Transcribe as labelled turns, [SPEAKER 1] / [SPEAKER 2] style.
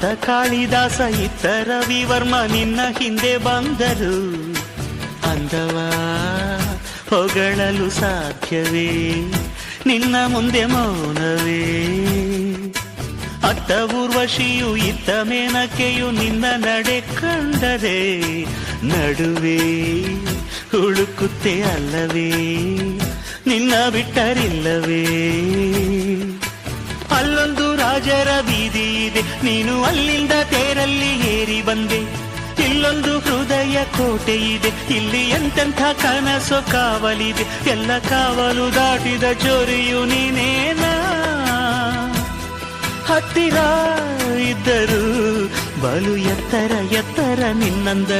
[SPEAKER 1] ಅತ್ತ ಕಾಳಿದಾಸ ಇತ್ತ ರವಿವರ್ಮ ನಿನ್ನ ಹಿಂದೆ ಬಂದರು. ಅಂದವ ಹೊಗಳಲು ಸಾಧ್ಯವೇ, ನಿನ್ನ ಮುಂದೆ ಮೌನವೇ. ಅತ್ತ ಊರ್ವಶಿಯು ಇತ್ತ ಮೇನಕೆಯು ನಿನ್ನ ನಡೆ ಕಂಡರೆ ನಡುವೆ ಹುಡುಕುತ್ತೆ ಅಲ್ಲವೇ, ನಿನ್ನ ಬಿಟ್ಟರಿಲ್ಲವೇ. ಅಲ್ಲೊಂದು ರಾಜರ ಬೀದಿ ಇದೆ, ನೀನು ಅಲ್ಲಿಂದ ತೇರಲ್ಲಿ ಏರಿ ಬಂದೆ. ಇಲ್ಲೊಂದು ಹೃದಯ ಕೋಟೆ ಇದೆ, ಇಲ್ಲಿ ಎಂತೆಂಥ ಕನಸು ಕಾವಲಿದೆ. ಎಲ್ಲ ಕಾವಲು ದಾಟಿದ ಚೋರಿಯು ನೀನೇನಾ. ಹತ್ತಿರ ಇದ್ದರು ಬಲು ಎತ್ತರ ಎತ್ತರ ನಿನ್ನಂದ